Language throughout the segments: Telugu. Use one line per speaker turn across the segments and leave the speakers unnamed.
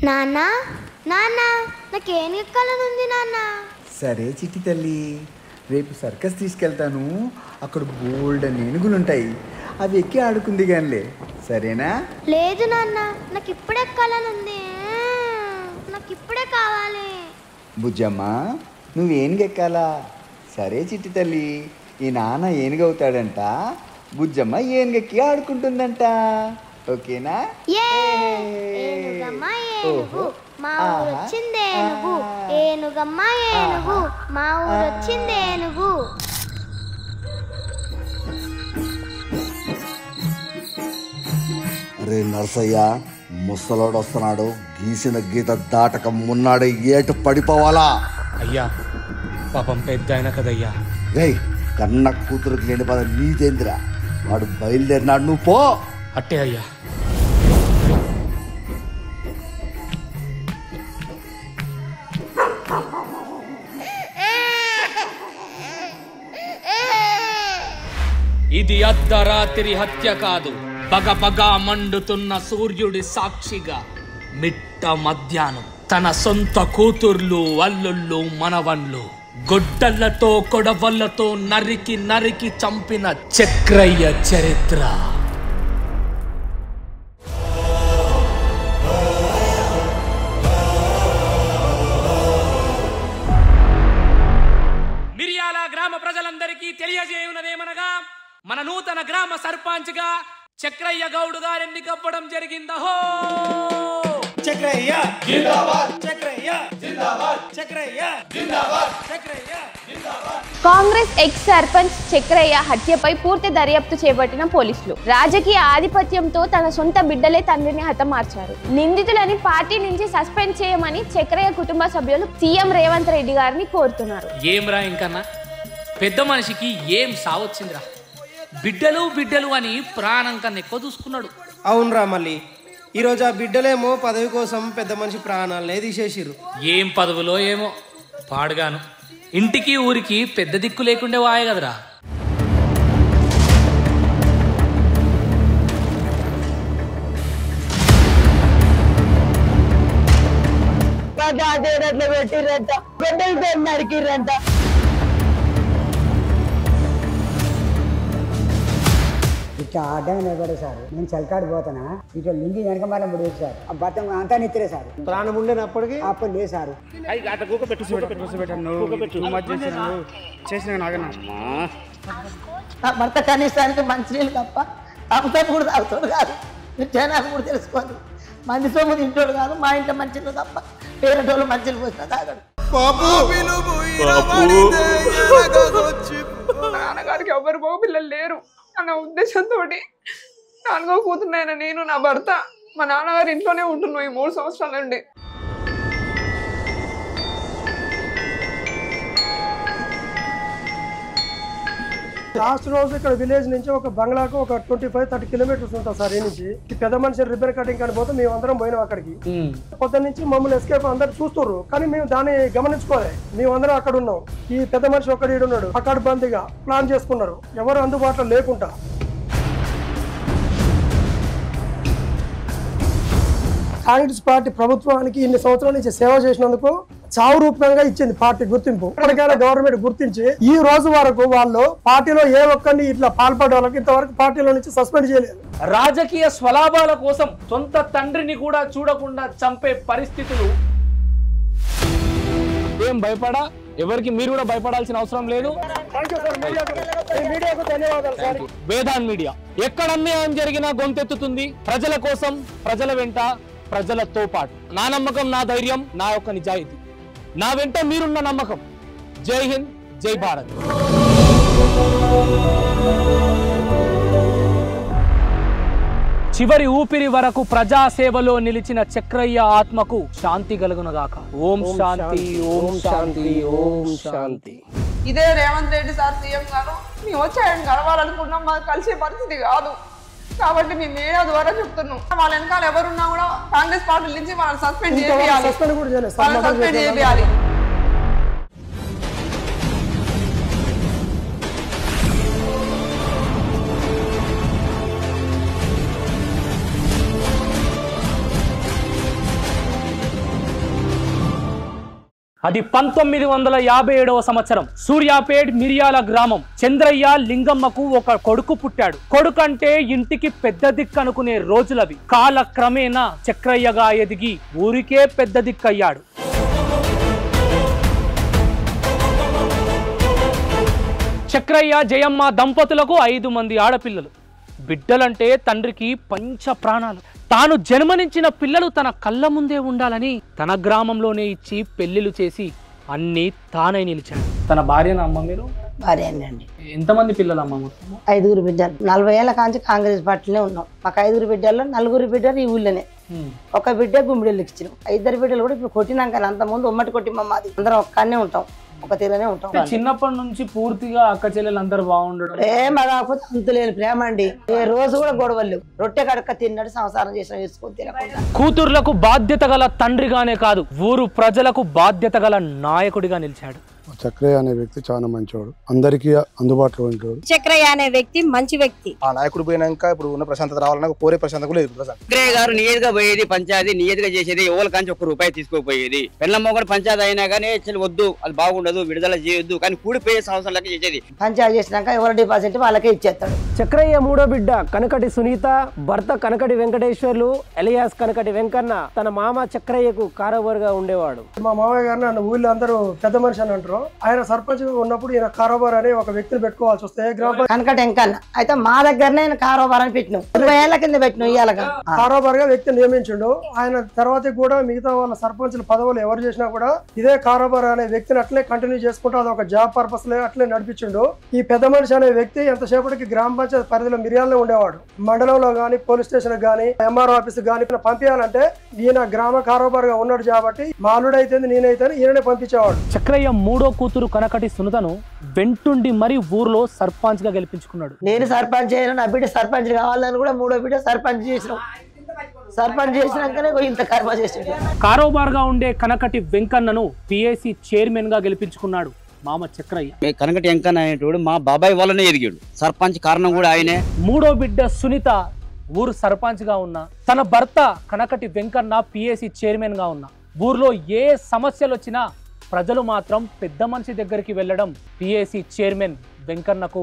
నాన్న నాన్న నాకేం ఎక్కాలనుంది నాన్న.
సరే చిట్టి తల్లి, రేపు సర్కస్ తీసుకెళ్తాను. అక్కడ బోల్డ్ అని ఏనుగులుంటాయి, అవి ఎక్కి ఆడుకుంది గానిలే, సరేనా?
లేదు నాన్న, నాకు ఇప్పుడే ఎక్కాలనుంది, నాకు ఇప్పుడే కావాలి.
బుజ్జమ్మ, నువ్వు ఏనుగెక్కాలా? సరే చిట్టి తల్లి, ఈ నాన్న ఏనుగవుతాడంట, బుజ్జమ్మ ఏనుగెక్కి ఆడుకుంటుందంట, ఓకేనా?
ఏనుగమ్మ ఏనుగు మా ఊరు వచ్చింది, ఏనుగు ఏనుగమ్మ ఏనుగు మా ఊరు వచ్చింది, ఏనుగు.
అరే నర్సయ్య, ముసలోడు వస్తున్నాడు, గీసిన గీత దాటక మున్నాడు ఏటు పడిపోవాలా?
అయ్యా పాపం పెద్ద అయినా కదయ్యా.
రేయ్, కన్న కూతురుకి లేని పద నీదేందిరా? వాడు బయలుదేరినాడు, నువ్వు పో.
అట్టే అయ్యా. ఇది అర్ధరాత్రి హత్య కాదు, బగబగా మండుతున్న సూర్యుడి సాక్షిగా మిట్ట మధ్యాహ్నం తన సొంత కూతుర్లు, అల్లుళ్ళు, మనవన్లు గొడ్డళ్లతో కొడవళ్లతో నరికి నరికి చంపిన చక్రయ్య చరిత్ర. మిర్యాల గ్రామ ప్రజలందరికీ తెలియజేయునదేమనగా, మన నూతన గ్రామ సర్పంచ్ గా చక్రయ్య గౌడ్ గారు ఎన్నికవ్వడం జరిగిందహో.
చక్రయ్య జిందాబాద్, చక్రయ్య జిందాబాద్, చక్రయ్య జిందాబాద్, చక్రయ్య జిందాబాద్.
కాంగ్రెస్ ఎక్స్ సర్పంచ్ చక్రయ్య హత్యపై పూర్తి దర్యాప్తు చేపట్టిన పోలీసులు రాజకీయ ఆధిపత్యంతో తన సొంత బిడ్డలే తండ్రిని హతమార్చారు. నిందితులని పార్టీ నుంచి సస్పెండ్ చేయమని చక్రయ్య కుటుంబ సభ్యులు సీఎం రేవంత్ రెడ్డి గారిని కోరుతున్నారు.
ఏం రా ఇంకన్నా, పెద్ద మనిషికి ఏం సావచ్చిందిరా? బిడ్డలు బిడ్డలు అని ప్రాణం కన్నా ఎక్కువ చూసుకున్నాడు.
అవునరా, మళ్ళీ ఈరోజు ఆ బిడ్డలేమో పదవి కోసం పెద్ద మనిషి ప్రాణాలనే తీసేసిర్రు.
ఏం పదవులో ఏమో పాడుగాను, ఇంటికి ఊరికి పెద్ద దిక్కు లేకుండే వాయ కదరా.
ఇట్లా అడ్డంగా నిలబడే సార్, నేను చలికాడు పోతానా, ఇట్లా లింగి వెనక మళ్ళీ ముడివేసి సార్, ఆ బట్టం అంతా నెత్తిరే సార్,
ప్రాణం ఉండేనప్పటికీ
అప్పుడు లేదు సార్.
భర్త కనీసానికి మంచినీళ్ళు తప్ప అమృతం కూడా తాగుతాడు కాదు, మీరు జనాలు కూడా తెలుసుకోండి. మంది సొమ్ము తింటాడు కాదు, మా ఇంట్లో మంచిలు తప్ప పేరెంటోళ్ళు మంచిలు పోసినా తాగడు.
నాన్నగారికి ఎవరు బాబు పిల్లలు లేరు అన్న ఉద్దేశంతో 4వ కూతురునైనా నేను, నా భర్త, మా నాన్నగారు ఇంట్లోనే ఉంటున్నాం ఈ 3 సంవత్సరాల నుండి.
లాస్ట్ రోజు ఇక్కడ విలేజ్ నుంచి ఒక బంగ్లాకు ఒక 25-30 కిలోమీటర్స్ ఉంటాం సార్. ఈ నుంచి ఈ పెద్ద మనిషి రిబ్బన్ కటింగ్ అని పోతే మేము అందరం పోయినాం అక్కడికి. పొద్దు నుంచి మమ్మల్ని ఎస్కేప్ అందరు చూస్తున్నారు, కానీ మేము దాన్ని గమనించుకోలే. మేమందరం అక్కడ ఉన్నాం. ఈ పెద్ద మనిషి ఒక్కడు ఈడున్నాడు, అక్కడ బందీగా ప్లాన్ చేసుకున్నారు, ఎవరు అందుబాటులో లేకుండా. కాంగ్రెస్ పార్టీ ప్రభుత్వానికి ఇన్ని సంవత్సరాల నుంచి సేవ చేసినందుకు చావు రూపంగా ఇచ్చింది పార్టీ గుర్తింపు. ఇప్పటికైనా గవర్నమెంట్ గుర్తించి ఈ రోజు వరకు వాళ్ళు పార్టీలో ఏ ఒక్కరిని ఇట్లా పాల్పడే వాళ్ళకి ఇంతవరకు పార్టీలో నుంచి సస్పెండ్ చేయలేదు.
రాజకీయ స్వలాభాల కోసం సొంత తండ్రిని కూడా చూడకుండా చంపే పరిస్థితులు. ఏం భయపడా, ఎవరికి మీరు కూడా భయపడాల్సిన అవసరం లేదు. వేదాన్ మీడియా ఎక్కడ అన్యాయం జరిగినా గొంతెత్తుతుంది. ప్రజల కోసం, ప్రజల వెంట, ప్రజలతో పాటు. నా నమ్మకం, నా ధైర్యం, నా యొక్క నిజాయితీ, నా వెంట మీరున్న నమ్మకం. జై హింద్, జై భారత్. చివరి ఊపిరి వరకు ప్రజాసేవలో నిలిచిన చక్రయ్య ఆత్మకు శాంతి కలుగునగాక. ఓం శాంతి, ఓం శాంతి, ఓం శాంతి.
ఇదే రేవంత్ రెడ్డి సార్ సీఎం గారు మేము వచ్చి ఆయన గడవాలనుకున్నాం, మాకు కలిసే పరిస్థితి కాదు. కాబట్టి మేము మీడియా ద్వారా చెప్తున్నాం, వాళ్ళ వెనకాల ఎవరున్నా కూడా కాంగ్రెస్ పార్టీ నుంచి వాళ్ళని సస్పెండ్ చేయాలి.
అది 1957వ సంవత్సరం. సూర్యాపేట్ మిరియాల గ్రామం. చంద్రయ్య లింగమ్మకు ఒక కొడుకు పుట్టాడు. కొడుకంటే ఇంటికి పెద్ద దిక్కు అనుకునే రోజులవి. కాలక్రమేణా చక్రయ్యగా ఎదిగి ఊరికే పెద్ద దిక్కయ్యాడు. చక్రయ్య జయమ్మ దంపతులకు 5 మంది ఆడపిల్లలు. బిడ్డలంటే తండ్రికి పంచ ప్రాణాలు. తాను జన్మనించిన పిల్లలు తన కళ్ళ ముందే ఉండాలని తన గ్రామంలోనే ఇచ్చి పెళ్లిళ్ళు చేసి అన్నీ తానే నిలిచాడు. తన భార్యను అమ్మ మీరు?
భార్య అండి.
ఎంతమంది పిల్లలు అమ్మ? మొత్తం
5 బిడ్డలు. 40 ఏళ్ళ కాంచి కాంగ్రెస్ పార్టీలో ఉన్నాం. మాకు 5 బిడ్డల్లో 4 బిడ్డలు ఈ ఊళ్ళోనే. ఒక బిడ్డ గుమ్మిడికి ఇచ్చినాం. 2 బిడ్డలు కూడా ఇప్పుడు కొట్టినాక అంత ముందు ఉమ్మటి కొట్టి మమ్మది అందరం ఒక్కనే ఉంటాం, ఒక తీరనే ఉంటాం.
చిన్నప్పటి నుంచి పూర్తిగా అక్క చెల్లెలు అందరు బాగుండడం.
ప్రేమ కాకపోతే అంతులేని ప్రేమ అండి. ఏ రోజు కూడా గొడవలు. రొట్టె కడక తిన్నాడు, సంసారం చేసిన వేసుకొని తినకుండా.
కూతుర్లకు బాధ్యత గల తండ్రిగానే కాదు, ఊరు ప్రజలకు బాధ్యత గల నాయకుడిగా నిలిచాడు.
చక్రయ్య అనే వ్యక్తి చాలా మంచివాడు, అందరికీ అందుబాటులో ఉంటాడు.
చక్రయ్య అనే వ్యక్తి మంచి వ్యక్తి.
ఆ నాయకుడు పోయినాక ఇప్పుడు ఉన్న ప్రశాంతత రావాలన్నా కోరే ప్రశాంతత లేదు.
చక్రయ్య గారు నియతిగా పోయేది, పంచాయతీ నియతిగా చేసేది, ఎవరి కాంచి 1 రూపాయి తీసుకోపోయేది. పెళ్ళమ్మ కూడా పంచాయతీ అయినా కానీ వద్దు, అది బాగుండదు, విడుదల చేయొద్దు, కానీ కూడిపోయే సంవత్సరాలకి చేసేది.
పంచాయతీ చేసినాక ఎవరి డిపాజిట్ వాళ్ళకే ఇచ్చేస్తాడు.
చక్రయ్య 3వ బిడ్డ కనకటి సునీత, భర్త కనకటి వెంకటేశ్వర్లు ఎలియాస్ కనకటి వెంకన్న. తన మామ చక్రయ్యకు కారోబారుగా ఉండేవాడు.
మా మామయ్య గారు నన్ను ఊళ్ళో అందరూ పెద్ద మనిషి అని అంటారు. ఆయన సర్పంచ్ ఉన్నప్పుడు ఈయన కారోబార్ అనే ఒక వ్యక్తిని పెట్టుకోవాల్సి వస్తే
కనకటి వెంకన్న అయితే మా దగ్గరనే ఆయన కారోబార్ అని పెట్టినాం. 20 ఏళ్ల కింద పెట్టినాం. ఇయ్యాలగా
కారోబార్ గా వ్యక్తిని నియమించిండు. ఆయన తర్వాత కూడా మిగతా వాళ్ళ సర్పంచుల పదవులు ఎవరు చేసినా కూడా ఇదే కారోబార్ అనే వ్యక్తిని అట్లే కంటిన్యూ చేసుకుంటూ అది ఒక జాబ్ పర్పస్ లో అట్లే నడిపించిండు. ఈ పెద్ద మనిషి అనే వ్యక్తి ఎంతసేపటికి గ్రామ పంచాయతీ పరిధిలో మిర్యాలలో ఉండేవాడు. మండలంలో గానీ, పోలీస్ స్టేషన్ గానీ, ఎంఆర్ఓ ఆఫీస్ గానీ పంపించాలంటే ఈయన గ్రామ కారోబార్ గా ఉన్నాడు కాబట్టి మాలుడైతే నేనైతే ఈయననే పంపించేవాడు.
చక్రయ్య 3వ కూతురు కనకటి సునీతను వెంటుండి మరి ఊర్లో సర్పంచ్ గా గెలిపించుకున్నాడు.
నేను సర్పంచ్ అయినా, నా బిడ్డ సర్పంచ్ కావాలని కూడా 3వ బిడ్డ సర్పంచ్ చేసినాం. సర్పంచ్ చేసినాకనే ఇంత కర్మ చేసాడు.
కారోబార్ గా ఉండే కనకటి వెంకన్నను పిఎసి చైర్మన్ గా గెలిపించుకున్నాడు మామ చక్రయ్య.
కనకటి వెంకన్న అనేటోడు మా బాబాయ్ వల్లనే ఎదిగాడు. సర్పంచ్ కారణం కూడా ఆయనే.
3వ బిడ్డ సునీత ఊరు సర్పంచ్ గా ఉన్న, తన భర్త కనకటి వెంకన్న పిఎసి చైర్మన్ గా ఉన్న. ఊర్లో ఏ సమస్యలు వచ్చినా ప్రజలు మాత్రం పెద్ద మనిషి దగ్గరికి వెళ్ళడం పిఎసి చైర్మన్ వెంకన్నకు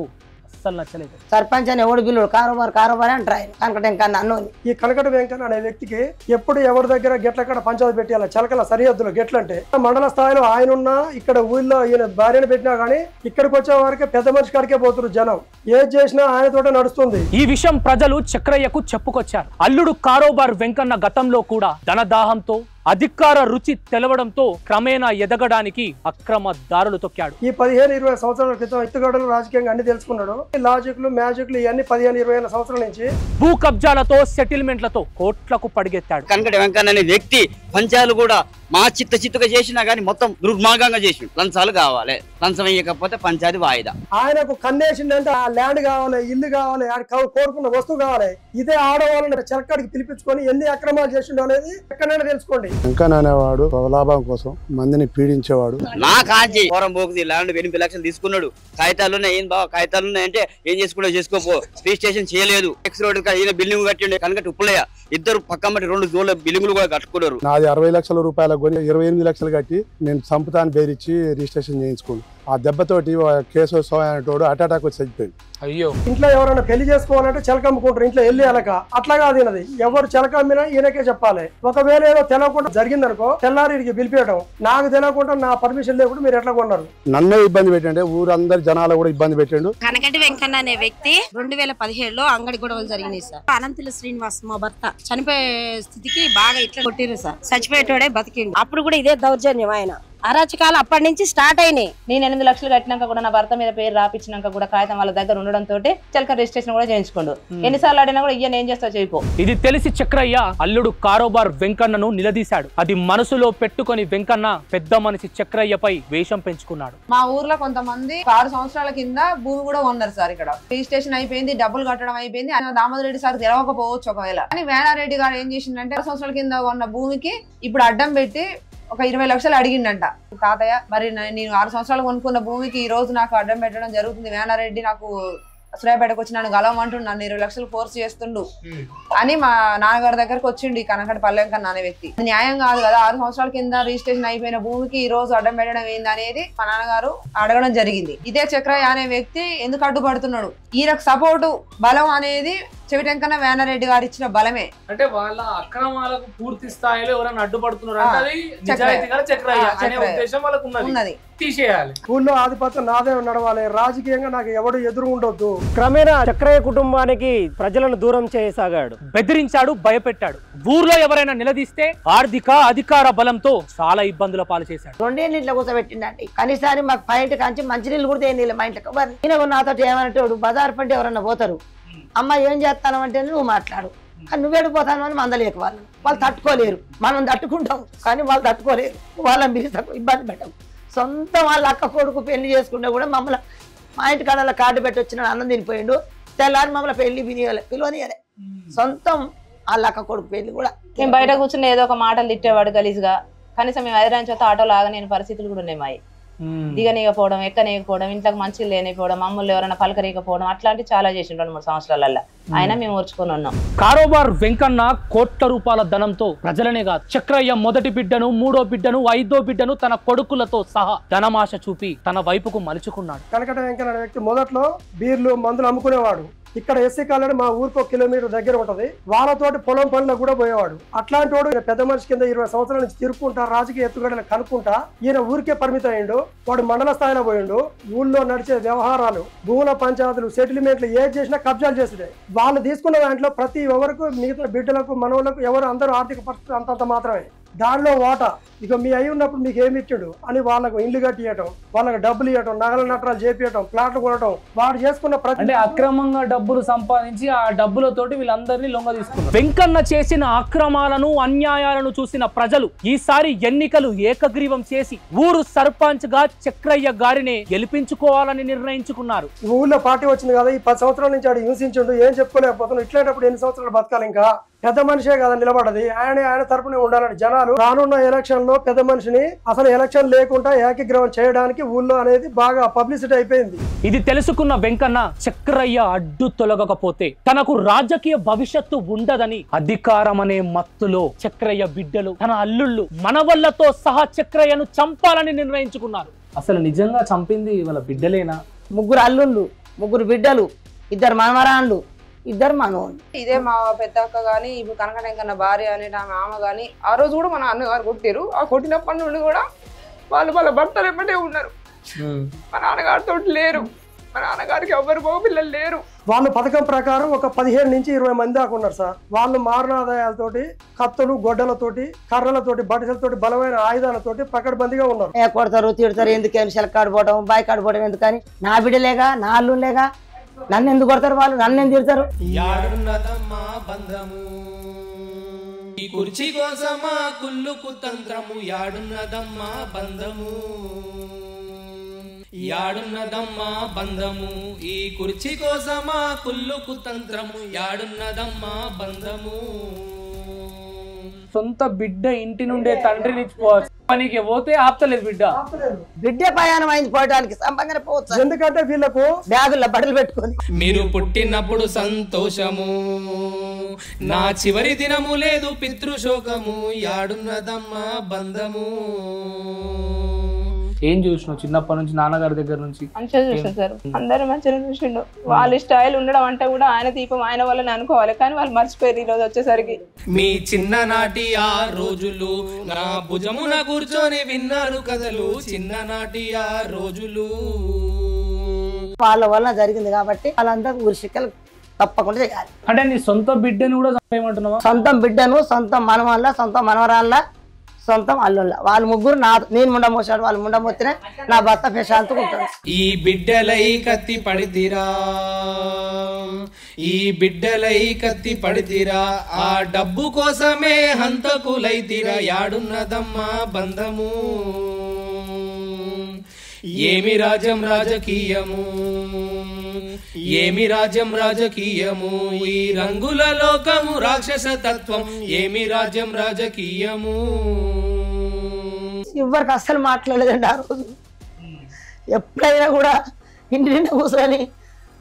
అస్సలు నచ్చలేదు.
సర్పంచ్ అని ఎవడు బిల్లుడు కారోబార్ అంటారు. కనకటి వెంకన్న అన్నోని.
ఈ కనకటి వెంకన్న అనే వ్యక్తికి ఎప్పుడు ఎవరి దగ్గర గెట్లక్కడ పంచాయతీ పెట్టాలి. చలకల సరిహద్దులో గెట్లంటే మండల స్థాయిలో ఆయన ఉన్నా, ఇక్కడ ఊళ్ళో ఈయన భార్యను పెట్టినా గానీ ఇక్కడికి వచ్చే వారికి పెద్ద మనిషి కాడికే పోతున్నారు జనం. ఏది చేసినా ఆయనతోటే నడుస్తుంది.
ఈ విషయం ప్రజలు చక్రయ్యకు చెప్పుకొచ్చారు. అల్లుడు కారోబార్ వెంకన్న గతంలో కూడా ధనదాహంతో, అధికార రుచి తెలవడంతో క్రమేణా ఎదగడానికి అక్రమ దారులు తొక్కాడు.
ఈ 15-20 సంవత్సరాల క్రితం ఎత్తుగడలు రాజకీయంగా అన్ని తెలుసుకున్నాడు. లాజిక్లు, మ్యాజిక్లు ఇవన్నీ 15-20 సంవత్సరాల నుంచి
భూ కబ్జాలతో, సెటిల్మెంట్లతో కోట్లకు పడిగెత్తాడు.
కనకటి వెంకన్న అనే వ్యక్తి పంచాలు కూడా మా చిత్తగా చేసినా గానీ మొత్తం దుర్మార్గంగా చేసి లంచాలు కావాలి, లంచం వేయకపోతే పంచాయతీ వాయిదా.
ఆయనకు కన్నేసిందంటే ఆ ల్యాండ్ కావాలి, ఇల్లు కావాలి, కోరుకున్న వస్తువు కావాలి. ఇదే ఆడవాళ్ళని చెలక్కడికి పిలిపించుకొని ఎన్ని అక్రమాలు చేసిండో అనేది ఎక్కడైనా తెలుసుకోండి.
వెంకన్న అనేవాడు లాభం కోసం మందిని పీడించేవాడు.
నా కాంచి ఫోరం పోకుది ల్యాండ్ 8 లక్షలు తీసుకున్నాడు. కాగితాలు ఉన్నాయి, ఏం బావ కాగితాలు ఉన్నాయంటే ఏం చేసుకుంటా చేసుకోపో. రిజిస్ట్రేషన్ చేయలేదు. ఎక్స్ రోడ్ ఈయన బిల్డింగ్ కట్టిండే కనుక ఉప్పులయ్య. ఇద్దరు పక్కమ్మటి 2 జోన్ల బిల్డింగులు కూడా కట్టుకున్నారు.
నాది 60 లక్షల రూపాయలకు కొని 28 లక్షలు కట్టి నేను సంపుతాన్ని బేరిచ్చి రిజిస్ట్రేషన్ చేయించుకోండి. ఆ దెబ్బతోటి కేశవ స్వామి అనేటోడు అటాక్ వచ్చి చచ్చిపోయింది.
అయ్యో,
ఇంట్లో ఎవరైనా పెళ్లి చేసుకోవాలంటే చిలకమ్ముకుంటారు. ఇంట్లో వెళ్ళి అలక అట్లాగా తినది. ఎవరు చిలకమ్మినా ఈయనకే చెప్పాలి. ఒకవేళ ఏదో తెలియకుండా జరిగిందనుకో తెల్లారికి పిలిపేయడం. నాకు తెలియకుండా నా పర్మిషన్ లేకుండా మీరు ఎట్లా కొన్నారు?
నన్నే ఇబ్బంది పెట్టండి, ఊరందరి జనాలు కూడా ఇబ్బంది పెట్టండు.
కనకటి వెంకన్న అనే వ్యక్తి 2017లో అంగడి గొడవలు జరిగినాయి సార్. అనంతుల శ్రీనివాస్ మా భర్త చనిపోయే స్థితికి బాగా ఇట్లా కొట్టిరు సార్. చచ్చిపోయేటోడే బతికిండు. అప్పుడు కూడా ఇదే దౌర్జన్యం. ఆయన అరాచకాలు అప్పటి నుంచి స్టార్ట్ అయినాయి.
నేను 8 లక్షలు కట్టినాక కూడా నా భర్త మీద పేరు రాపించినాక కూడా కాగితం వాళ్ళ దగ్గర ఉండడంతో చలక రిజిస్ట్రేషన్ కూడా చేయించుకోండు. ఎన్నిసార్లు అడినా కూడా ఇయ్య ఏం చేస్తావు చేయిపో.
ఇది తెలిసి చక్రయ్య అల్లుడు కారోబార్ వెంకన్నను నిలదీశాడు. అది మనసులో పెట్టుకొని వెంకన్న పెద్ద మనిషి చక్రయ్యపై వేషం పెంచుకున్నాడు.
మా ఊర్లో కొంతమంది 6 సంవత్సరాల కింద భూమి కూడా ఉన్నారు సార్. ఇక్కడ రిజిస్ట్రేషన్ అయిపోయింది, డబ్బులు కట్టడం అయిపోయింది. ఆయన దామోదర్ రెడ్డి సార్ తెలవకపోవచ్చు ఒకవేళ. కానీ వేణారెడ్డి గారు ఏం చేసిందంటే 6 సంవత్సరాల కింద ఉన్న భూమికి ఇప్పుడు అడ్డం పెట్టి ఒక 20 లక్షలు అడిగిండంట. తాతయ్య మరి నేను 6 సంవత్సరాలు కొనుక్కున్న భూమికి ఈ రోజు నాకు అడ్డం పెట్టడం జరుగుతుంది. వేణారెడ్డి నాకు సూర్యాపేటకు వచ్చి నన్ను గలవమంటుండు, నన్ను 20 లక్షలు ఫోర్స్ చేస్తుండు అని మా నాన్నగారి దగ్గరకు వచ్చిండు ఈ కనకటి పల్లెంకన్న అనే వ్యక్తి. న్యాయం కాదు కదా, 6 సంవత్సరాల కింద రిజిస్ట్రేషన్ అయిపోయిన భూమికి ఈ రోజు అడ్డం పెట్టడం ఏంది అనేది మా నాన్నగారు అడగడం జరిగింది. ఇదే చక్రయ్య అనే వ్యక్తి ఎందుకు అడ్డుపడుతున్నాడు, ఈయనకు సపోర్టు బలం అనేది చెవిటెంకన్న వేనారెడ్డి గారు ఇచ్చిన బలమే.
అంటే వాళ్ళ అక్రమాలకు పూర్తి స్థాయిలో ఎవరైనా అడ్డుపడుతున్నారు అంటే అది నిజాయితీగా చక్రయ్య అనే ఉద్దేశం వాళ్ళకు ఉన్నది, తీసేయాలి.
ఊళ్ళో ఆధిపత్యం నాదే నడవాలి, రాజకీయంగా నాకు ఎవడు ఎదురు ఉండొద్దు.
క్రమేణా చక్రయ్య కుటుంబానికి ప్రజలను దూరం చేయసాగాడు,
బెదిరించాడు, భయపెట్టాడు. ఊర్లో ఎవరైనా నిలదీస్తే ఆర్థిక అధికార బలంతో చాలా ఇబ్బందుల పాలు చేశాడు.
2 ఏళ్ళు ఇంట్లో కూర్చోబెట్టిండండి. కనీసారి మాకు పైంట్ కాంచి మంచినీళ్ళు కూడా తేనీళ్ళు మా ఇంట్లో. ఈయన నాతో ఏమన్నట్టు బజార్ పంటే ఎవరన్నా పోతారు, అమ్మ ఏం చేస్తాను అంటే నువ్వు మాట్లాడు, కానీ నువ్వేడిపోతాను అని మందలేక వాళ్ళు తట్టుకోలేరు. మనం తట్టుకుంటాం కానీ వాళ్ళు తట్టుకోలేరు, వాళ్ళని పిలిచి ఇబ్బంది పెట్టం. సొంత వాళ్ళ అక్క కొడుకు పెళ్లి చేసుకుంటే కూడా మమ్మల్ని మా ఇంటి కాడలో కార్డు పెట్టి వచ్చిన అన్నం తినిపోయిండు, తెల్లారి మమ్మల్ని పెళ్లి పిలవనియలే. సొంతం వాళ్ళ అక్క కొడుకు పెళ్లి కూడా
మేము బయట కూర్చుని ఏదో ఒక మాటలు తిట్టేవాడు గలీజ్గా. కనీసం మేము హైదరాబాద్ చేత ఆటోలో ఆగలేని పరిస్థితులు కూడా ఉన్నాయి. మాయి దిగనీయకపోవడం, ఎక్కనీయకపోవడం, ఇంట్లోకి మంచిగా లేనిపోవడం, మమ్మల్ని ఎవరైనా పలకరీయకపోవడం, అట్లాంటివి చాలా చేసి 2-3 సంవత్సరాలలో అయినా మేము ఓర్చుకొని ఉన్నాం.
కారోబార్ వెంకన్న కోట్ల రూపాయల ధనంతో ప్రజలనే కాదు చక్రయ్య మొదటి బిడ్డను, 3వ బిడ్డను, 5వ బిడ్డను తన కొడుకులతో సహా ధనమాశ చూపి తన వైపుకు మలుచుకున్నాడు.
కనకటి వెంకన్న వ్యక్తి మొదట్లో బీర్లు మందులు అమ్ముకునేవాడు. ఇక్కడ ఎస్సీ కాలనీ మా ఊరికి 1 కిలోమీటర్ దగ్గర ఉంటది. వాళ్ళతోటి పొలం పనులకు కూడా పోయేవాడు. అట్లాంటి వాడు పెద్ద మనిషి కింద 20 సంవత్సరాల నుంచి తిరుక్కుంటా రాజకీయ ఎత్తుగడలు కనుక్కుంటా ఈయన ఊరికే పరిమితం అయ్యిండు. వాడు మండల స్థాయిలో పోయిండు. ఊళ్ళో నడిచే వ్యవహారాలు, భూముల పంచాయతీలు, సెటిల్మెంట్లు ఏది చేసినా కబ్జాలు చేసినాయి. వాళ్ళు తీసుకున్న దాంట్లో ప్రతి ఎవరికి మిగతా బిడ్డలకు మనవులకు ఎవరు అందరూ ఆర్థిక పరిస్థితి అంతంత మాత్రమే. దానిలో ఓటా ఇక మీ అయి ఉన్నప్పుడు మీకు ఏమి ఇచ్చాడు అని వాళ్ళకు ఇల్లు కట్టియటం, వాళ్ళకి డబ్బులు ఇవ్వటం, నగల నట్రాలు చేపియటం, ప్లాట్లు కొనటం, వాడు చేసుకున్న
అంటే అక్రమంగా డబ్బులు సంపాదించి ఆ డబ్బులతోటి వీళ్ళందరినీ లొంగ తీసుకున్నారు. వెంకన్న చేసిన అక్రమాలను, అన్యాయాలను చూసిన ప్రజలు ఈసారి ఎన్నికలు ఏకగ్రీవం చేసి ఊరు సర్పంచ్ గా చక్రయ్య గారిని గెలిపించుకోవాలని నిర్ణయించుకున్నారు.
ఊళ్ళో పార్టీ వచ్చింది కదా, ఈ 10 సంవత్సరాల నుంచి ఆడు హింసించుండు, ఏం చెప్పుకోలేకపోతున్నాడు. ఇట్లాంటప్పుడు ఎన్ని సంవత్సరాలు బతకాలి? ఇంకా పెద్ద మనిషే కదా నిలబడది, ఆయన తరపునే ఉండాలని జనాలు రానున్న ఎలక్షన్ లో పెద్ద మనిషిని అసలు ఎలక్షన్ లేకుండా ఏకగ్రీవం చేయడానికి ఊళ్ళో అనేది బాగా పబ్లిసిటీ అయిపోయింది.
ఇది తెలుసుకున్న వెంకన్న చక్రయ్య అడ్డు తొలగకపోతే తనకు రాజకీయ భవిష్యత్తు ఉండదని అధికారం అనే మత్తులో చక్రయ్య బిడ్డలు, తన అల్లుళ్ళు, మనవళ్లతో సహా చక్రయ్యను చంపాలని నిర్ణయించుకున్నారు. అసలు నిజంగా చంపింది వాళ్ళ బిడ్డలేనా?
3 అల్లుళ్ళు, 3 బిడ్డలు, 2 మనవరాళ్ళు, 2 మనవాళ్ళు.
ఇదే మా పెద్ద అక్క గాని, ఇప్పుడు కనకటి వెంకన్న భార్య అనే ఆమె ఆమె గాని ఆ రోజు కూడా మా నాన్నగారు కొట్టారు. ఆ కొట్టినప్పటి నుండి కూడా వాళ్ళ భర్తలు ఎమ్మటే ఉన్నారు. మా నాన్నగారితో లేరు, మా నాన్నగారికి ఎవరు పిల్లలు లేరు.
వాళ్ళు పథకం ప్రకారం ఒక 15 నుంచి 20 మంది దాకా ఉన్నారు సార్. వాళ్ళు మారణాదాయాలతోటి, కత్తులు, గొడ్డలతోటి, కర్రలతోటి, బట్టలతోటి, బలమైన ఆయుధాలతోటి పకడ్బందీగా ఉన్నారు.
కొడతారు, తిడతారు, ఎందుకని సెలకాడు పోవడం, బాయ్ కాడు పోవడం ఎందుకని, నా బిడ్డలేగా, నా అల్లులేగా, నన్ను ఎందుకు కొడతారు వాళ్ళు, నన్ను ఎందుకు తిడతారు?
ఈ కుర్చీ కోసమా కుళ్ళు కుతంత్రము, యాడున్నదమ్మా బంధము, యాడున్నదమ్మా బంధము, ఈ కుర్చీ కోసమా కుళ్ళు కుతంత్రము, యాడున్నదమ్మా బంధము.
సొంత బిడ్డ ఇంటి నుండే తండ్రిని పనికి పోతే ఆపుతలేదు
బిడ్డ ప్రయాణం అయింది పోవడానికి, సంపంగా పోవచ్చు.
ఎందుకంటే వీళ్ళకు
బ్యాగుల్లో బట్టలు పెట్టుకొని
మీరు పుట్టినప్పుడు సంతోషము, నా చివరి దినము లేదు పితృశోకము, యాడున్నదమ్మా బంధము.
ఏం చూసినావు చిన్నప్పటి నుంచి నాన్నగారి దగ్గర నుంచి?
మంచిగా చూసాను సార్, అందరూ మంచిగా చూసిండు. వాళ్ళ స్టైల్ ఉండడం అంటే కూడా ఆయన దీపం ఆయన వల్లనే అనుకోవాలి, కానీ వాళ్ళు మర్చిపోయారు ఈ రోజు వచ్చేసరికి.
మీ చిన్ననాటి ఆ రోజులు నా భుజమున కూర్చొని విన్నారు కథలు, చిన్ననాటి ఆ రోజులు.
వాళ్ళ వల్ల జరిగింది కాబట్టి వాళ్ళంతా ఊరి శిక్షలు తప్పకుండా చేయాలి.
అంటే నీ సొంత బిడ్డను కూడా చంపేయమంటున్నావా?
సొంతం బిడ్డను, సొంతం మనవాళ్ళ, సొంత మనవరాళ్ళ, సొంతం అల్లుళ్ళ, వాళ్ళు 3 నేను ముండమోసాడు, వాళ్ళు ముండమోస్తేనే నా భర్త ప్రశాంతంగా ఉంటాడు.
ఈ బిడ్డలై కత్తి పడితిరా, ఈ బిడ్డలై కత్తి పడితిరా, ఆ డబ్బు కోసమే హంతకులైతిరా, యాడున్నదమ్మా బంధము. ఏమి రాజ్యం రాజకీయము, ఏమి రాజ్యం రాజకీయము, ఈ రంగుల లోకము రాక్షస తత్వం, ఏమి రాజ్యం రాజకీయము.
ఎవరికి అస్సలు మాట్లాడలేదండి ఆ రోజు. ఎప్పుడైనా కూడా ఇంటి నిండా కూర్చొని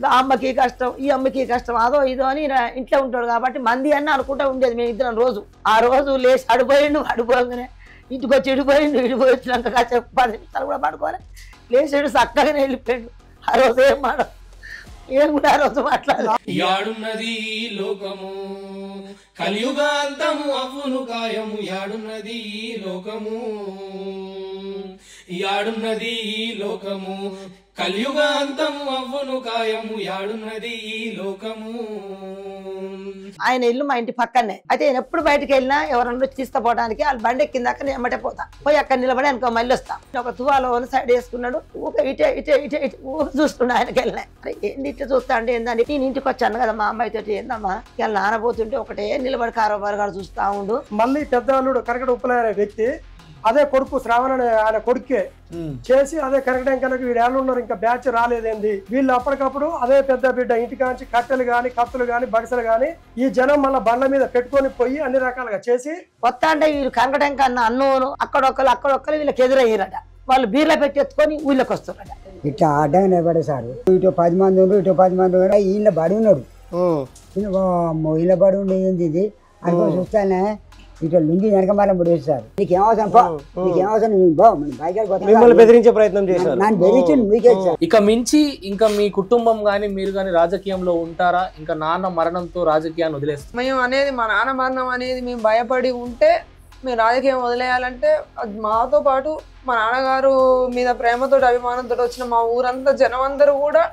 ఆ అమ్మకి కష్టం ఈ అమ్మకి కష్టం అదో ఇదో అని ఇంట్లో ఉంటాడు కాబట్టి మంది అని అనుకుంటా ఉండేది మేము ఇద్దరం రోజు. ఆ రోజు లేచి అడిపోగానే ఇంటికి వచ్చి ఇడిపోయి వచ్చినాక కాసేపు 10 నిమిషాలు కూడా పడుకోవాలి లేచాడు చక్కగానే వెళ్ళిపోయాడు. ఆ రోజు ఏం కూడా ఆ రోజు
యాడున్నది లోకము కలియుగాంతము అవ్వును కాయము యాడున్నది లోకము యాడున్నది లోకము కలియుగాంతము అవ్వును కాయము యాడున్నది లోకము.
ఆయన ఇల్లు మా ఇంటి పక్కనే. అయితే నేను ఎప్పుడు బయటకు వెళ్ళినా ఎవరన్నా తీసుకుపోవడానికి వాళ్ళు బండి ఎక్కిందాక నేను ఎమ్మటే పోతా. పోయి అక్కడ నిలబడి అనుకో మళ్ళీ వస్తా. ఒక తువాలో సైడ్ వేసుకున్నాడు ఊకే ఇటే ఊరు చూస్తున్నాడు. ఆయనకి వెళ్ళినాయి అరే ఏంటి ఇట్లా చూస్తా అంటే ఏందని నేను ఇంటికి వచ్చాను కదా మా అమ్మాయి తోటి ఏందమ్మా ఇలా నానబోతుంటే ఒకటే నిలబడి కారోబార్ గారు చూస్తా ఉండు.
మళ్ళీ పెద్ద అల్లుడు కరకట ఉప్పలయ్య వ్యక్తి అదే కొడుకు శ్రావణ ఆయన కొడుకే చేసి అదే కనకటంకనకు వీళ్ళు ఉన్నారు ఇంకా బ్యాచ్ రాలేదేంది వీళ్ళు అప్పటికప్పుడు అదే పెద్ద బిడ్డ ఇంటికాంచి కట్టెలు గాని కత్తులు గాని బగసలు గాని ఈ జనం మళ్ళీ బండ్ల మీద పెట్టుకొని పోయి అన్ని రకాలుగా చేసి
కొత్త అంటే వీళ్ళు కనకటంక అన్న అన్నోను అక్కడొక్కరు వీళ్ళకి ఎదురయ్యారట. వాళ్ళు బీర్లో పెట్టి ఎత్తుకొని ఊళ్ళకి వస్తున్నారట.
ఇట్లా అడ్డంగా నిలబడే సార్ ఇటు 10 మంది ఉన్నారు ఇటు 10 మంది ఉన్నారు. వీళ్ళ బడి ఉన్నాడు వీళ్ళ బడి ఉండేది ఇది అనుకో చూస్తానే ఇట్లా లుంగి వెనక మారం పడేసి సార్ నీకేం అవసరం
మిమ్మల్ని బెదిరించే ప్రయత్నం చేశారు.
నన్ను బెదిరించండి మీకే సార్.
ఇక మించి ఇంకా మీ కుటుంబం గాని మీరు గాని రాజకీయంలో ఉంటారా? ఇంకా నాన్న మరణంతో రాజకీయాన్ని వదిలేస్తారు
మేము అనేది మా నాన్న మరణం అనేది మేము భయపడి ఉంటే మేము రాజకీయం వదిలేయాలంటే అది మాతో పాటు మా నాన్నగారు మీద ప్రేమతో అభిమానంతో వచ్చిన మా ఊరంతా జనం అందరూ కూడా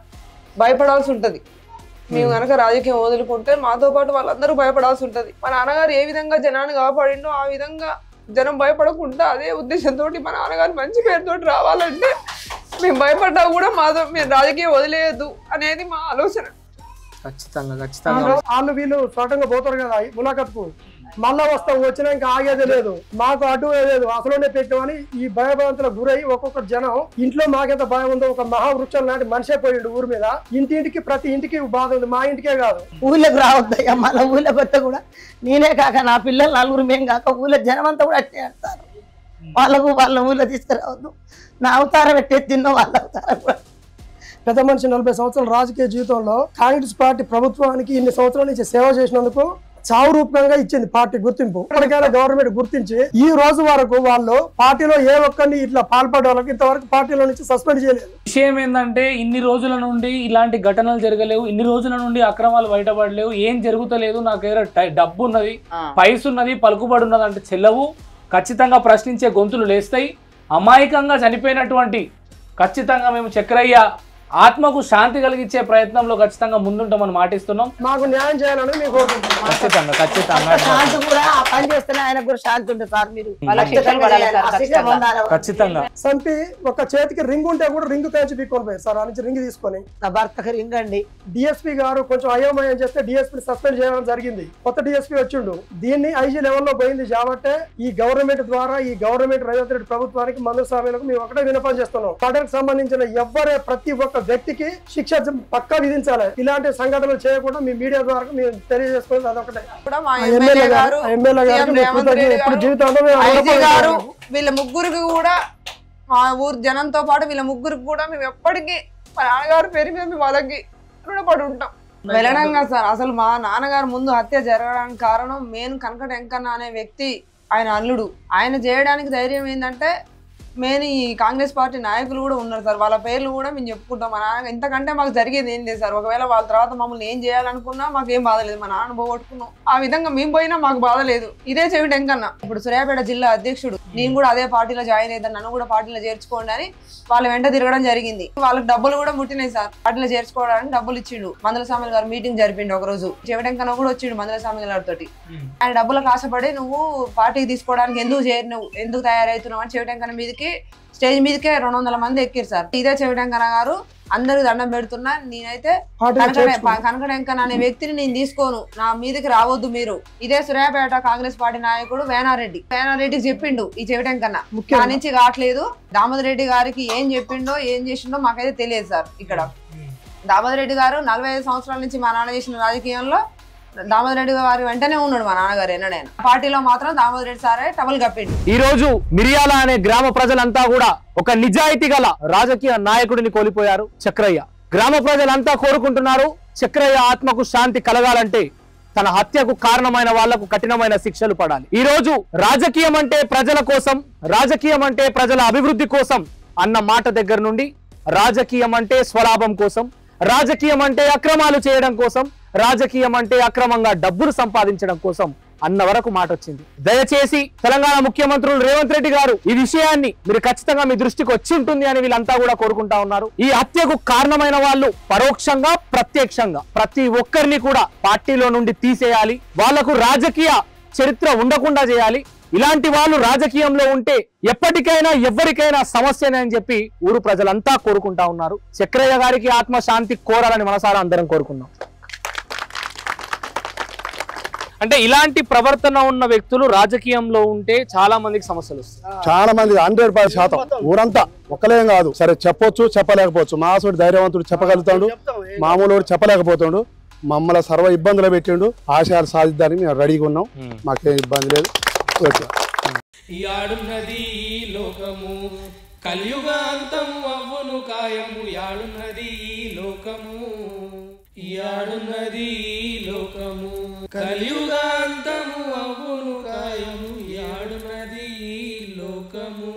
భయపడాల్సి ఉంటుంది. మేము కనుక రాజకీయం వదులుకుంటే మాతో పాటు వాళ్ళందరూ భయపడాల్సి ఉంటుంది. మా నాన్నగారు ఏ విధంగా జనాన్ని కాపాడిండో ఆ విధంగా జనం భయపడకుండా అదే ఉద్దేశంతో మా నాన్నగారు మంచి పేరుతో రావాలంటే మేము భయపడ్డా కూడా మేము రాజకీయం వదిలేయద్దు అనేది మా ఆలోచన.
ఖచ్చితంగా
వాళ్ళు వీళ్ళు స్వతంగా పోతారు కదా ములాఖత్కు మళ్ళా వస్తాం వచ్చినా ఇంకా ఆగేదే లేదు మాకు అటు లేదు అసలునే పెట్టామని ఈ భయభ్రాంతులకు గురై ఒక్కొక్క జనం ఇంట్లో మాకెంత భయం ఉందో ఒక మహావృక్షం లాంటి మనిషే పోయిండు ఊరి మీద. ఇంటింటికి ప్రతి ఇంటికి బాధ ఉంది మా ఇంటికే కాదు.
ఊళ్ళకి రావద్దయ్యా మళ్ళీ ఊళ్ళకి వస్తే కూడా నేనే కాక నా పిల్లలు 4 మేము కాక ఊళ్ళో జనం అంతా కూడా అట్టే ఆడతారు. వాళ్ళ ఊళ్ళో తీసుకురావద్దు. నా అవతారం పెట్టే తిన్నో వాళ్ళ అవతారం కూడా.
పెద్ద మనిషి 40 సంవత్సరాల రాజకీయ జీవితంలో కాంగ్రెస్ పార్టీ ప్రభుత్వానికి ఇన్ని సంవత్సరాల నుంచి సేవ చేసినందుకు చావు రూపంగా ఇచ్చింది పార్టీ గుర్తింపు. ఇప్పటికైనా గవర్నమెంట్ గుర్తించి ఈ రోజు వరకు వాళ్ళు పార్టీలో ఏ ఒక్కరిని ఇట్లా పాల్పడే వాళ్ళకి ఇంతవరకు పార్టీలో నుంచి సస్పెండ్ చేయలేదు.
విషయం ఏంటంటే ఇన్ని రోజుల నుండి ఇలాంటి ఘటనలు జరగలేవు, ఇన్ని రోజుల నుండి అక్రమాలు బయటపడలేవు, ఏం జరుగుతలేదు, నాకు ఏదో డబ్బు ఉన్నది పైసు ఉన్నది పలుకుబడి ఉన్నది అంటే చెల్లవు. ఖచ్చితంగా ప్రశ్నించే గొంతులు లేస్తాయి. అమాయకంగా చనిపోయినటువంటి ఖచ్చితంగా మేము చక్రయ్య ఆత్మకు శాంతి కలిగించే ప్రయత్నంలో ఖచ్చితంగా ముందుంటామని మాటిస్తున్నాం.
మాకు న్యాయం చేయాలని మీకు
ఖచ్చితంగా
శాంతి కూడా ఆ పని చేస్తేనే ఆయనకు కూడా శాంతి ఉంటుంది సార్. మీరు
ఖచ్చితంగా
సంపి ఒక చేతికి రింగ్ ఉంటే కూడా రింగ్ తెచ్చి పీక్కొని పోయారు సార్. ఆ నుంచి రింగ్ తీసుకొని
నా భర్తకి రింగ్ అండి.
డిఎస్పీ గారు కొంచెం అయోమయం చేస్తే డిఎస్పీ సస్పెండ్ చేయడం జరిగింది. కొత్త డిఎస్పీ వచ్చిండు. దీన్ని ఐజీ లెవెల్లో పోయింది కాబట్టి ఈ గవర్నమెంట్ ద్వారా ఈ గవర్నమెంట్ రేవంత్ రెడ్డి ప్రభుత్వానికి మందు స్వామిలకు మేము ఒకటే విన్నపం చేస్తున్నాం. మర్డర్కి సంబంధించిన ఎవరే ప్రతి ఒక్క వ్యక్తికి శిక్ష పక్కా విధించాలి. ఇలాంటి సంఘటనలు చేయకుండా మీ మీడియా ద్వారా మేము తెలియజేసుకునేది అదొకటే.
వీళ్ళ ముగ్గురికి కూడా మా ఊరు జనంతో పాటు వీళ్ళ ముగ్గురికి కూడా మేము ఎప్పటికీ మా నాన్నగారి పేరు మీద మేము వాళ్ళకి రుణపడి ఉంటాం. వెళ్ళడంగా సార్ అసలు మా నాన్నగారు ముందు హత్య జరగడానికి కారణం మెయిన్ కనకట వెంకన్న అనే వ్యక్తి ఆయన అల్లుడు. ఆయన చేయడానికి ధైర్యం ఏంటంటే మెయిన్ ఈ కాంగ్రెస్ పార్టీ నాయకులు కూడా ఉన్నారు సార్. వాళ్ళ పేర్లు కూడా మేము చెప్పుకుంటాం. మా నాన్న ఇంతకంటే మాకు జరిగేది ఏం లేదు సార్. ఒకవేళ వాళ్ళ తర్వాత మమ్మల్ని ఏం చేయాలనుకున్నా మాకు ఏం బాధ లేదు. మా నాన్న పోగొట్టుకున్నాం ఆ విధంగా మేము పోయినా మాకు బాధ లేదు. ఇదే చెవిటి వెంకన్న ఇప్పుడు సూర్యాపేట జిల్లా అధ్యక్షుడు. నేను కూడా అదే పార్టీలో జాయిన్ అవుతాను, నన్ను కూడా పార్టీలో చేర్చుకోండి అని వాళ్ళ వెంట తిరగడం జరిగింది. వాళ్ళకి డబ్బులు కూడా ముట్టినాయి సార్. పార్టీలో చేర్చుకోవడానికి డబ్బులు ఇచ్చిండు. మందల స్వామి గారు మీటింగ్ జరిపిండు ఒక రోజు. చెవిటి వెంకన్న కూడా వచ్చిండు మందల స్వామి గారితో. ఆయన డబ్బులకు ఆశపడి నువ్వు పార్టీకి తీసుకోవడానికి ఎందుకు చేరినవు, ఎందుకు తయారవుతున్నావు అని చెవిటి వెంకన్న మీదకి స్టేజ్ మీదకే 200 మంది ఎక్కిరు సార్. ఇదే చెవిటి వెంకన్న గారు అందరికి దండం పెడుతున్నా, నేనైతే కనకట వెంకన్న అనే వ్యక్తిని నేను తీసుకోను, నా మీదకి రావద్దు మీరు. ఇదే సూర్యాపేట కాంగ్రెస్ పార్టీ నాయకుడు వేనారెడ్డికి చెప్పిండు ఈ చెవిటి వెంకన్న. నా నుంచి కావట్లేదు. దామోదర్ రెడ్డి గారికి ఏం చెప్పిండో ఏం చేసిండో మాకైతే తెలియదు సార్. ఇక్కడ దామోదర్ రెడ్డి గారు 45 సంవత్సరాల నుంచి మా నాన్న చేసిన రాజకీయంలో దామోదర్ రెడ్డి గారు వెంటనే ఉన్నాడు మా నాన్నగారు. ఎన్నడైనా పార్టీలో మాత్రం దామోదర్ రెడ్డి సారే టవల్ కప్పిండు.
ఈ రోజు మిరియాల అనే గ్రామ ప్రజలంతా కూడా ఒక నిజాయితీ గల రాజకీయ నాయకుడిని కోల్పోయారు చక్రయ్య. గ్రామ ప్రజలంతా కోరుకుంటున్నారు చక్రయ్య ఆత్మకు శాంతి కలగాలంటే తన హత్యకు కారణమైన వాళ్లకు కఠినమైన శిక్షలు పడాలి. ఈ రోజు రాజకీయం అంటే ప్రజల కోసం, రాజకీయం అంటే ప్రజల అభివృద్ధి కోసం అన్న మాట దగ్గర నుండి రాజకీయం అంటే స్వలాభం కోసం, రాజకీయం అంటే అక్రమాలు చేయడం కోసం, రాజకీయం అంటే అక్రమంగా డబ్బులు సంపాదించడం కోసం అన్న వరకు మాట వచ్చింది. దయచేసి తెలంగాణ ముఖ్యమంత్రులు రేవంత్ రెడ్డి గారు ఈ విషయాన్ని మీరు ఖచ్చితంగా మీ దృష్టికి వచ్చి ఉంటుంది అని వీళ్ళంతా కూడా కోరుకుంటా ఉన్నారు. ఈ హత్యకు కారణమైన వాళ్ళు పరోక్షంగా ప్రత్యక్షంగా ప్రతి ఒక్కరిని కూడా పార్టీలో నుండి తీసేయాలి. వాళ్లకు రాజకీయ చరిత్ర ఉండకుండా చేయాలి. ఇలాంటి వాళ్ళు రాజకీయంలో ఉంటే ఎప్పటికైనా ఎవరికైనా సమస్యనే అని చెప్పి ఊరు ప్రజలంతా కోరుకుంటా ఉన్నారు. చక్రయ్య గారికి ఆత్మశాంతి కోరాలని మనసారా అందరం కోరుకున్నాం. అంటే ఇలాంటి ప్రవర్తన ఉన్న వ్యక్తులు రాజకీయంలో ఉంటే చాలా మందికి సమస్యలు వస్తాయి.
చాలా మంది 100% ఊరంతా ఒక్కలేం కాదు. సరే చెప్పొచ్చు, చెప్పలేకపోవచ్చు. మాసోడు ధైర్యవంతుడు చెప్పగలుగుతాడు, మామూలు చెప్పలేకపోతాడు. మమ్మల్ని సర్వ ఇబ్బందులు పెట్టిండు. ఆశయాలు సాధిద్దానికి మేము రెడీగా ఉన్నాం. మాకేం ఇబ్బంది లేదు.
యాడున్నది లోకము కలియుగాంతము అవ్వును కాయము. యాడున్నది లోకము, యాడున్నది లోకము కలియుగాంతము అవ్వును కాయము. యాడున్నది లోకము.